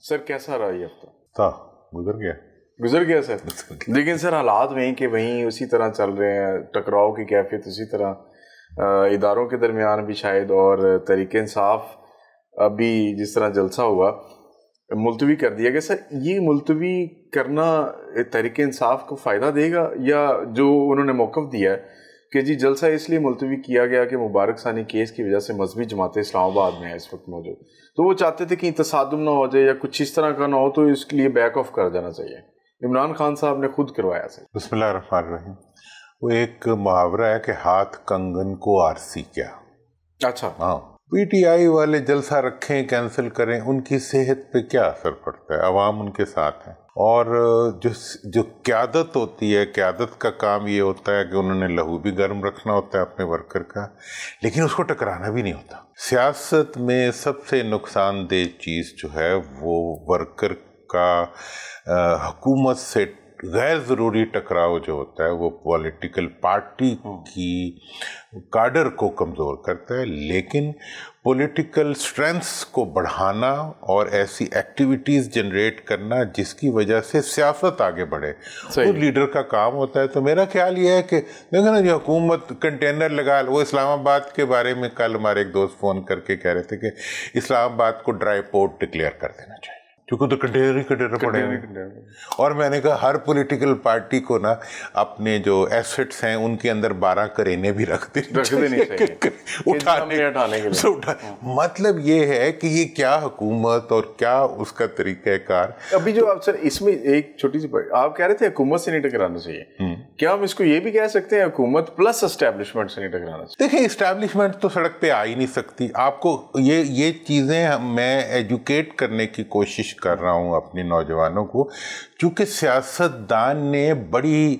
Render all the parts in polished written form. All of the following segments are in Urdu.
سر کیسا رہا یہ ہفتہ؟ تھا گزر گیا سر. لیکن سر حالات وہیں کے وہیں اسی طرح چل رہے ہیں, ٹکراؤ کی کیفیت اسی طرح اداروں کے درمیان بھی شاید, اور تحریک انصاف ابھی جس طرح جلسہ ہوا ملتوی کر دیا گیا. سر یہ ملتوی کرنا تحریک انصاف کو فائدہ دے گا, یا جو انہوں نے موقف دیا ہے کہ جی جلسہ اس لیے ملتوی کیا گیا کہ مبارک ثانی کیس کی وجہ سے مذہبی جماعتیں اسلام آباد میں ہیں اس وقت موجود, تو وہ چاہتے تھے کہ تصادم نہ ہو جائے یا کچھ اس طرح کا نہ ہو, تو اس کے لیے بیک آف کر جانا چاہیے. عمران خان صاحب نے خود کروایا سر. بسم اللہ الرحمن الرحیم. وہ ایک محاورہ ہے کہ ہاتھ کنگن کو آرسی کیا. اچھا. ہاں, پی ٹی آئی والے جلسہ رکھیں کینسل کریں, ان کی صحت پہ کیا اثر پڑتا ہے؟ عوام ان کے ساتھ ہیں, اور جو قیادت ہوتی ہے, قیادت کا کام یہ ہوتا ہے کہ انہوں نے لہو بھی گرم رکھنا ہوتا ہے اپنے ورکر کا, لیکن اس کو ٹکرانا بھی نہیں ہوتا. سیاست میں سب سے نقصان دہ چیز جو ہے وہ ورکر کا حکومت سے غیر ضروری ٹکراؤ جو ہوتا ہے وہ پولیٹیکل پارٹی کی کاڈر کو کمزور کرتا ہے, لیکن پولیٹیکل سٹرینتھس کو بڑھانا اور ایسی ایکٹیویٹیز جنریٹ کرنا جس کی وجہ سے سیاست آگے بڑھے وہ لیڈر کا کام ہوتا ہے. تو میرا خیال یہ ہے کہ دیکھو نا, جو حکومت کنٹینر لگا, وہ اسلام آباد کے بارے میں کل ہمارے ایک دوست فون کر کے کہہ رہے تھے کہ اسلام آباد کو ڈرائی پورٹ ڈکلیئر کر دینا چاہیے کیونکہ تو کنٹینر ہی کنٹینر پڑے ہیں. اور میں نے کہا ہر پولیٹیکل پارٹی کو نا اپنے جو ایسٹس ہیں ان کے اندر 12 کرینے بھی رکھ دینی چاہیے. مطلب یہ ہے کہ یہ کیا حکومت اور کیا اس کا طریقہ کار. ابھی جو آپ سر اس میں ایک چھوٹی سی آپ کہہ رہے تھے حکومت سے نہیں ٹکرانا چاہیے, کیا ہم اس کو یہ بھی کہہ سکتے ہیں حکومت پلس اسٹیبلشمنٹ سے نہیں ٹکرانا چاہیے؟ دیکھیں اسٹیبلشمنٹ تو سڑک پہ آ ہی نہیں سکتی. آپ کو یہ چیزیں میں ایجوکیٹ کرنے کی کوشش کر رہا ہوں اپنے نوجوانوں کو, چونکہ سیاستدان نے بڑی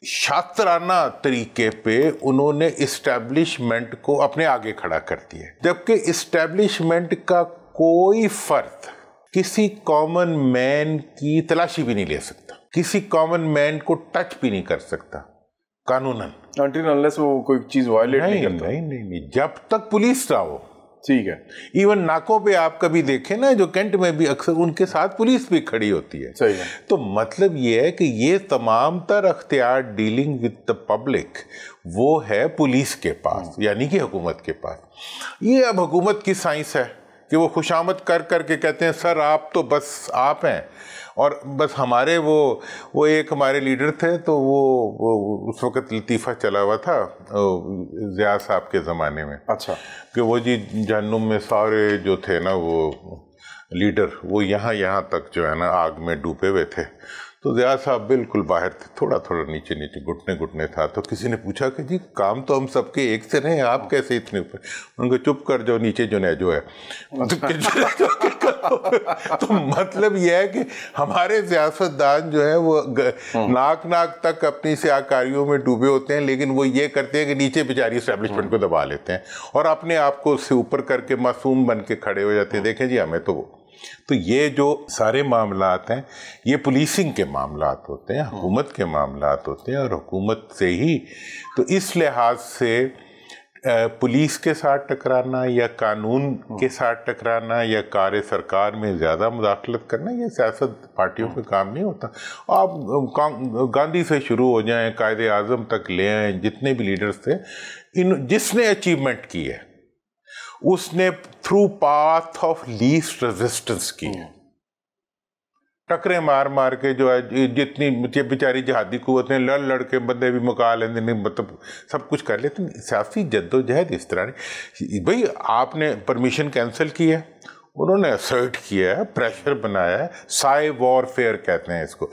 شاطرانہ طریقے پہ انہوں نے اسٹیبلشمنٹ کو اپنے آگے کھڑا کر دیا, جبکہ اسٹیبلشمنٹ کا کوئی فرد کسی کامن مین کی تلاشی بھی نہیں لے سکتا, کسی کامن مین کو ٹچ بھی نہیں کر سکتا قانوناً, until unless وہ کوئی چیز وائلیٹ نہیں کرتا. نہیں, جب تک پولیس نہ ہو. ٹھیک ہے. ایون ناکوں پہ آپ کبھی دیکھیں نا, جو کینٹ میں بھی اکثر ان کے ساتھ پولیس بھی کھڑی ہوتی ہے. صحیح ہے. تو مطلب یہ ہے کہ یہ تمام تر اختیار ڈیلنگ ود دا پبلک وہ ہے پولیس کے پاس, یعنی کہ حکومت کے پاس. یہ اب حکومت کی سائنس ہے کہ وہ خوشامد کر کر کے کہتے ہیں سر آپ تو بس آپ ہیں, اور بس ہمارے وہ ایک ہمارے لیڈر تھے, تو وہ اس وقت لطیفہ چلا ہوا تھا ضیاء صاحب کے زمانے میں. اچھا. کہ وہ جی جہنم میں سارے جو تھے نا وہ لیڈر وہ یہاں تک جو ہے نا آگ میں ڈوبے ہوئے تھے, تو ضیاء صاحب بالکل باہر تھے, تھوڑا نیچے گھٹنے تھا. تو کسی نے پوچھا کہ جی کام تو ہم سب کے ایک سے رہے, آپ کیسے اتنے اوپر؟ ان کو چپ کر جو نیچے جو ہے. تو مطلب یہ ہے کہ ہمارے سیاستدان جو ہے وہ ناک تک اپنی سیاکاریوں میں ڈوبے ہوتے ہیں, لیکن وہ یہ کرتے ہیں کہ نیچے بیچاری اسٹیبلشمنٹ کو دبا لیتے ہیں اور اپنے آپ کو اس سے اوپر کر کے معصوم بن کے کھڑے ہو جاتے ہیں. دیکھیں جی ہمیں تو یہ جو سارے معاملات ہیں یہ پولیسنگ کے معاملات ہوتے ہیں, حکومت کے معاملات ہوتے ہیں, اور حکومت سے ہی. تو اس لحاظ سے پولیس کے ساتھ ٹکرانا یا قانون کے ساتھ ٹکرانا یا کار سرکار میں زیادہ مداخلت کرنا یہ سیاست پارٹیوں پہ کام نہیں ہوتا. آپ گاندھی سے شروع ہو جائیں, قائد اعظم تک لے آئیں, جتنے بھی لیڈرز تھے, جس نے اچیومنٹ کی ہے اس نے through path of least resistance کی ہے. ٹکرے مار کے جو ہے جتنی بیچاری جہادی قوتیں لڑ کے بندے بھی مکا لیندے, مطلب سب کچھ کر لیتے. سیاسی جد و جہد اس طرح نہیں. بھئی آپ نے پرمیشن کینسل کی ہے, انہوں نے اسرٹ کیا ہے, پریشر بنایا ہے, سائے وارفیئر کہتے ہیں اس کو.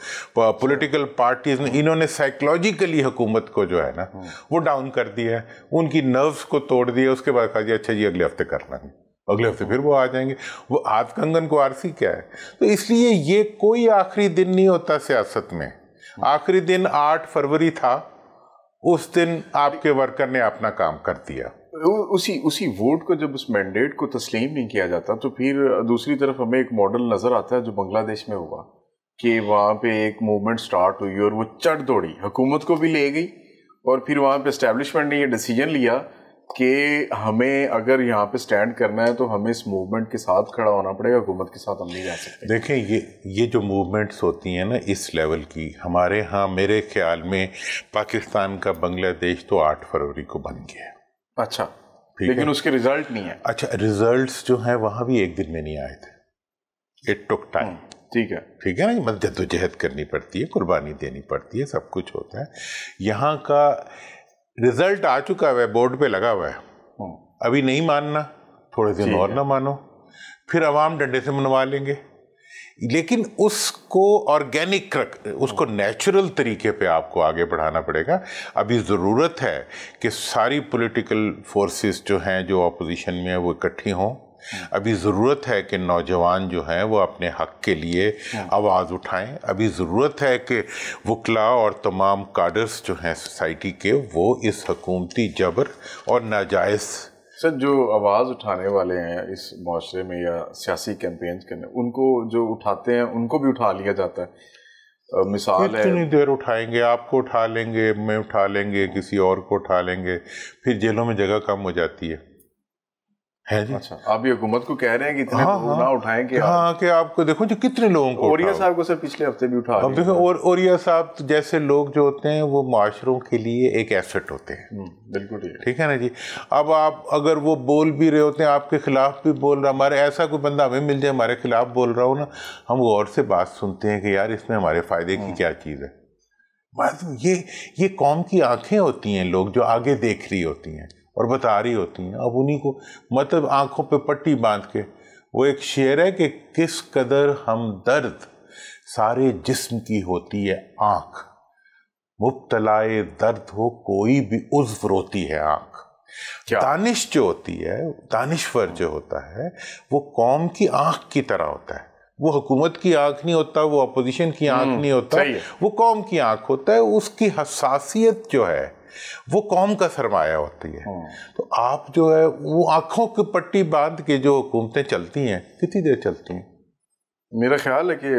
پولیٹیکل پارٹیز نے انہوں نے سائیکلوجیکلی حکومت کو جو ہے نا وہ ڈاؤن کر دیا ہے, ان کی نروز کو توڑ دیا. اس کے بعد کہا جی اچھا جی اگلے ہفتے کر لیں گے, اگلے ہفتے پھر وہ آ جائیں گے. وہ ہاتھ کنگن کو آرسی کیا ہے؟ تو اس لیے یہ کوئی آخری دن نہیں ہوتا سیاست میں. آخری دن 8 فروری تھا, اس دن آپ کے ورکر نے اپنا کام کر دیا. اسی ووٹ کو جب اس مینڈیٹ کو تسلیم نہیں کیا جاتا تو پھر دوسری طرف ہمیں ایک ماڈل نظر آتا ہے جو بنگلہ دیش میں ہوا, کہ وہاں پہ ایک موومنٹ سٹارٹ ہوئی اور وہ چڑھ دوڑی, حکومت کو بھی لے گئی, اور پھر وہاں پہ اسٹیبلشمنٹ نے یہ ڈیسیجن لیا کہ ہمیں اگر یہاں پہ سٹینڈ کرنا ہے تو ہمیں اس موومنٹ کے ساتھ کھڑا ہونا پڑے گا, حکومت کے ساتھ ہم نہیں جا سکتے. دیکھیں یہ جو موومنٹس ہوتی ہیں نا اس لیول کی, ہمارے ہاں میرے خیال میں پاکستان کا بنگلہ دیش تو 8 فروری کو بن گیا. اچھا, لیکن اس کے ریزلٹ نہیں ہے. اچھا, ریزلٹس جو ہیں وہاں بھی ایک دن میں نہیں آئے تھے, اٹ ٹک ٹائم. ٹھیک ہے نا, جد و جہد کرنی پڑتی ہے, قربانی دینی پڑتی ہے, سب کچھ ہوتا ہے. یہاں کا رزلٹ آ چکا ہے, بورڈ پہ لگا ہوا ہے, ابھی نہیں ماننا, تھوڑے دن اور نہ مانو, پھر عوام ڈنڈے سے منوا لیں گے. لیکن اس کو آرگینک اس کو نیچرل طریقے پہ آپ کو آگے بڑھانا پڑے گا. ابھی ضرورت ہے کہ ساری پولیٹیکل فورسز جو ہیں جو اپوزیشن میں ہیں وہ اکٹھی ہوں. ابھی ضرورت ہے کہ نوجوان جو ہیں وہ اپنے حق کے لیے آواز اٹھائیں. ابھی ضرورت ہے کہ وکلاء اور تمام کاڈرز جو ہیں سوسائٹی کے وہ اس حکومتی جبر اور ناجائز. سر, جو آواز اٹھانے والے ہیں اس معاشرے میں یا سیاسی کیمپینز کرنے, ان کو جو اٹھاتے ہیں ان کو بھی اٹھا لیا جاتا ہے. مثال ہے, کتنی دیر اٹھائیں گے, آپ کو اٹھا لیں گے, میں اٹھا لیں گے, کسی اور کو اٹھا لیں گے, پھر جیلوں میں جگہ کم ہو جاتی ہے. اچھا, آپ یہ حکومت کو کہہ رہے ہیں کہ اتنے نہ اٹھائیں کہ کہ آپ کو دیکھو جو کتنے لوگوں کو, اوریا صاحب کو سر پچھلے ہفتے بھی اٹھا اب دیکھو, اور اوریا صاحب جیسے لوگ جو ہوتے ہیں وہ معاشروں کے لیے ایک ایسٹ ہوتے ہیں. بالکل ٹھیک ہے نا جی. اب آپ اگر وہ بول بھی رہے ہوتے ہیں, آپ کے خلاف بھی بول رہا, ہمارے ایسا کوئی بندہ ہمیں مل جائے ہمارے خلاف بول رہا ہو نا, ہم غور سے بات سنتے ہیں کہ یار اس میں ہمارے فائدے کی کیا چیز ہے. یہ قوم کی آنکھیں ہوتی ہیں, لوگ جو آگے دیکھ رہی ہوتی ہیں اور بتا رہی ہوتی ہیں. اب انہی کو مطلب آنکھوں پہ پٹی باندھ کے, وہ ایک شعر ہے کہ کس قدر ہمدرد سارے جسم کی ہوتی ہے آنکھ, مبتلائے درد ہو کوئی بھی عضو روتی ہے آنکھ. دانش جو ہوتی ہے, دانشور جو ہوتا ہے, وہ قوم کی آنکھ کی طرح ہوتا ہے. وہ حکومت کی آنکھ نہیں ہوتا, وہ اپوزیشن کی آنکھ نہیں ہوتا, وہ قوم کی آنکھ ہوتا ہے. اس کی حساسیت جو ہے وہ قوم کا سرمایہ ہوتی ہے. تو آپ جو ہے وہ آنکھوں کی پٹی باندھ کے جو حکومتیں چلتی ہیں, کتنی دیر چلتی ہیں؟ میرا خیال ہے کہ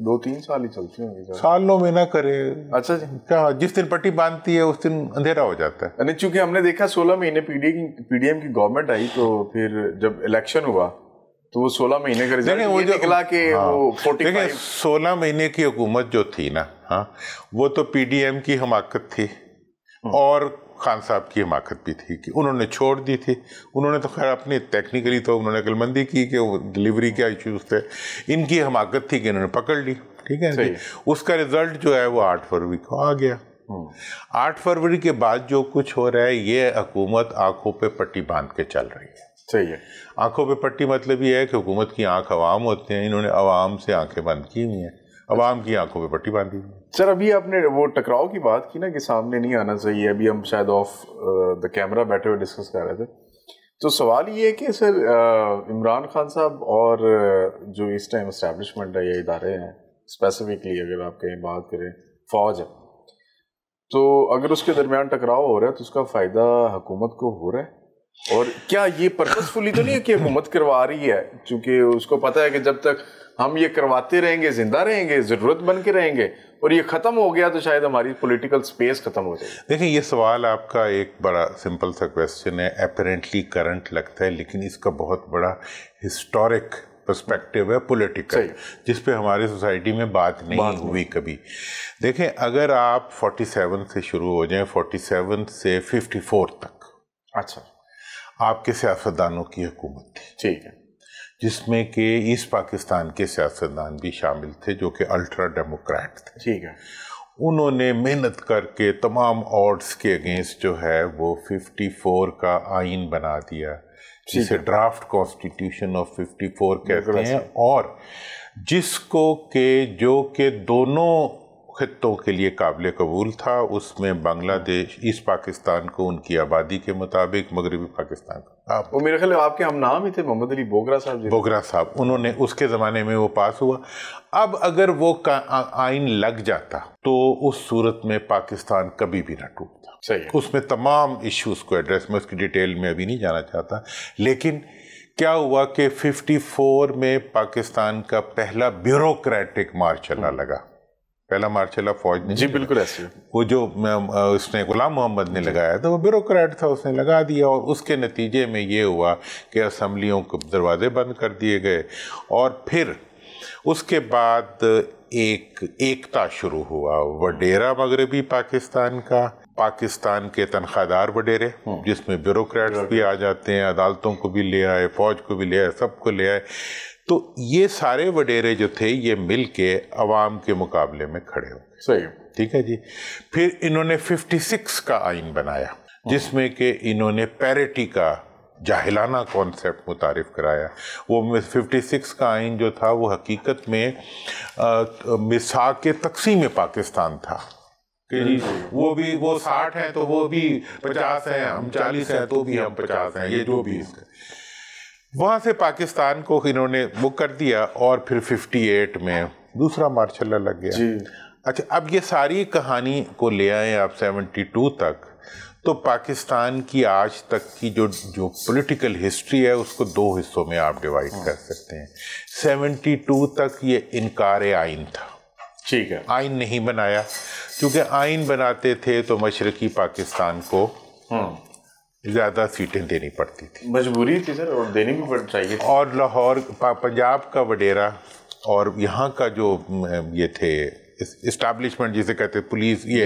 2-3 سال ہی چلتی ہوں گی. سالوں میں نہ کرے. اچھا جی, کیا جس دن پٹی باندھتی ہے اس دن اندھیرا ہو جاتا ہے. نہیں, چونکہ ہم نے دیکھا 16 مہینے پی ڈی ایم کی گورنمنٹ آئی, تو پھر جب الیکشن ہوا تو وہ 16 مہینے کا رزلٹ یہ نکلا کہ وہ 45. 16 مہینے کی حکومت جو تھی نا, وہ تو پی ڈی ایم کی حماقت تھی اور خان صاحب کی حماقت بھی تھی کہ انہوں نے چھوڑ دی تھی. انہوں نے تو خیر اپنی ٹیکنیکلی تو انہوں نے عقل مندی کی کہ وہ ڈلیوری کیا ایشوز تھے, ان کی حماقت تھی کہ انہوں نے پکڑ لی. ٹھیک ہے, اس کا رزلٹ جو ہے وہ 8 فروری کو آ گیا. 8 فروری کے بعد جو کچھ ہو رہا ہے, یہ حکومت آنکھوں پہ پٹی باندھ کے چل رہی ہے. صحیح ہے. آنکھوں پہ پٹی مطلب یہ ہے کہ حکومت کی آنکھ عوام ہوتے ہیں, انہوں نے عوام سے آنکھیں بند کی ہوئی ہیں, عوام کی آنکھوں پہ پٹی باندھی ہوئی ہے. سر, ابھی آپ نے وہ ٹکراؤ کی بات کی نا کہ سامنے نہیں آنا چاہیے, ابھی ہم شاید آف دا کیمرہ بیٹھے ہوئے ڈسکس کر رہے تھے. تو سوال یہ ہے کہ سر عمران خان صاحب اور جو اس ٹائم اسٹیبلشمنٹ ہے یا ادارے ہیں, اسپیسیفکلی اگر آپ کہیں بات کریں فوج ہے, تو اگر اس کے درمیان ٹکراؤ ہو رہا ہے تو اس کا فائدہ حکومت کو ہو رہا ہے. اور کیا یہ پرپسفلی تو نہیں ہے کہ حکومت کروا رہی ہے, چونکہ اس کو پتہ ہے کہ جب تک ہم یہ کرواتے رہیں گے زندہ رہیں گے, ضرورت بن کے رہیں گے, اور یہ ختم ہو گیا تو شاید ہماری پولیٹیکل سپیس ختم ہو جائے. دیکھیں, یہ سوال آپ کا ایک بڑا سمپل سا کویسچن ہے, اپیرنٹلی کرنٹ لگتا ہے, لیکن اس کا بہت بڑا ہسٹورک پرسپیکٹیو ہے پولیٹیکل, جس پہ ہماری سوسائٹی میں بات نہیں ہوئی کبھی. دیکھیں, اگر آپ 47 سے شروع ہو جائیں, 47 سے 54 تک, اچھا, آپ کے سیاستدانوں کی حکومت تھی. ٹھیک ہے, جس میں کہ ایسٹ پاکستان کے سیاستدان بھی شامل تھے جو کہ الٹرا ڈیموکریٹ تھے. ٹھیک ہے. انہوں نے محنت کر کے تمام آڈز کے اگینسٹ جو ہے وہ 54 کا آئین بنا دیا, جسے ڈرافٹ کانسٹیٹیوشن آف 54 کہتے ہیں, اور جس کو کہ جو کہ دونوں خطوں کے لیے قابل قبول تھا. اس میں بنگلہ دیش, ایسٹ پاکستان کو ان کی آبادی کے مطابق, مغربی پاکستان کو, وہ میرے خیال آپ کے ہم نام ہی تھے, محمد علی بوگرا صاحب. بوگرا صاحب, انہوں نے اس کے زمانے میں وہ پاس ہوا. اب اگر وہ آئین لگ جاتا تو اس صورت میں پاکستان کبھی بھی نہ ٹوٹتا. اس میں تمام ایشوز کو ایڈریس, میں اس کی ڈیٹیل میں ابھی نہیں جانا چاہتا, لیکن کیا ہوا کہ 54 میں پاکستان کا پہلا بیوروکریٹک مارچ چلنا لگا. پہلا مارشل لا فوج نے، جی بالکل ایسے، وہ جو اس نے غلام محمد نے لگایا تھا وہ بیوروکریٹ تھا، اس نے لگا دیا، اور اس کے نتیجے میں یہ ہوا کہ اسمبلیوں کے دروازے بند کر دیے گئے، اور پھر اس کے بعد ایک ایکتا شروع ہوا، وڈیرا مغربی پاکستان کا، پاکستان کے تنخواہ دار وڈیرے جس میں بیوروکریٹس بھی آ جاتے ہیں، عدالتوں کو بھی لے آئے، فوج کو بھی لے آئے، سب کو لے آئے، تو یہ سارے وڈیرے جو تھے یہ مل کے عوام کے مقابلے میں کھڑے ہو گئے، صحیح، ٹھیک ہے جی۔ پھر انہوں نے 56 کا آئین بنایا جس میں کہ انہوں نے پیریٹی کا جاہلانہ کانسیپٹ متعارف کرایا۔ وہ 56 کا آئین جو تھا وہ حقیقت میں میثاق تقسیم پاکستان تھا کہ جی وہ 60 ہیں تو وہ بھی 50 ہیں، ہم 40 ہیں تو بھی ہم 50 ہیں، یہ جو بھی اس کا، وہاں سے پاکستان کو انہوں نے وہ کر دیا، اور پھر 58 میں دوسرا مارشل لا لگ گیا۔ اچھا، اب یہ ساری کہانی کو لے آئیں آپ 72 تک، تو پاکستان کی آج تک کی جو پولیٹیکل ہسٹری ہے اس کو 2 حصوں میں آپ ڈیوائیڈ کر سکتے ہیں۔ 72 تک یہ انکار آئین تھا، ٹھیک ہے، آئین نہیں بنایا، کیونکہ آئین بناتے تھے تو مشرقی پاکستان کو زیادہ سیٹیں دینی پڑتی تھی، مجبوری تھی سر، اور دینی بھی پڑ چاہیے، اور لاہور پنجاب کا وڈیرا اور یہاں کا جو یہ تھے اسٹیبلشمنٹ جسے کہتے پولیس، یہ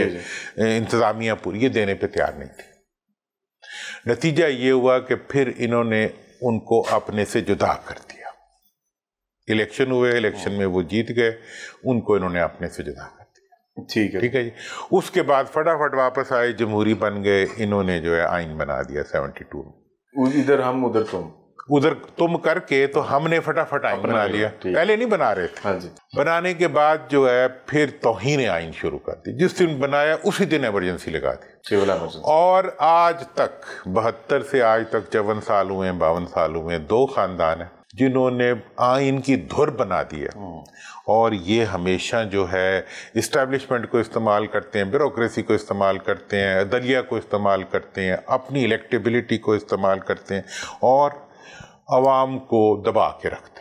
انتظامیہ پوری، یہ دینے پہ تیار نہیں تھی۔ نتیجہ یہ ہوا کہ پھر انہوں نے ان کو اپنے سے جدا کر دیا، الیکشن ہوئے، الیکشن میں وہ جیت گئے، ان کو انہوں نے اپنے سے جدا کر دیا، ٹھیک ہے جی۔ اس کے بعد فٹافٹ واپس آئے، جمہوری بن گئے، انہوں نے جو ہے آئین بنا دیا 72 میں، ادھر ہم ادھر تم، ادھر تم کر کے تو ہم نے فٹافٹ آئین بنا لیا، پہلے نہیں بنا رہے تھے۔ بنانے کے بعد جو ہے پھر توہین آئین شروع کر دی، جس دن بنایا اسی دن ایمرجنسی لگا دی، اور آج تک 72 سے آج تک 54 سال ہوئے ہیں، 52 سال ہوئے ہیں، 2 خاندان ہیں جنہوں نے آئین کی دھر بنا دی ہے، اور یہ ہمیشہ جو ہے اسٹیبلشمنٹ کو استعمال کرتے ہیں، بیوروکریسی کو استعمال کرتے ہیں، عدلیہ کو استعمال کرتے ہیں، اپنی الیکٹیبلٹی کو استعمال کرتے ہیں، اور عوام کو دبا کے رکھتے ہیں۔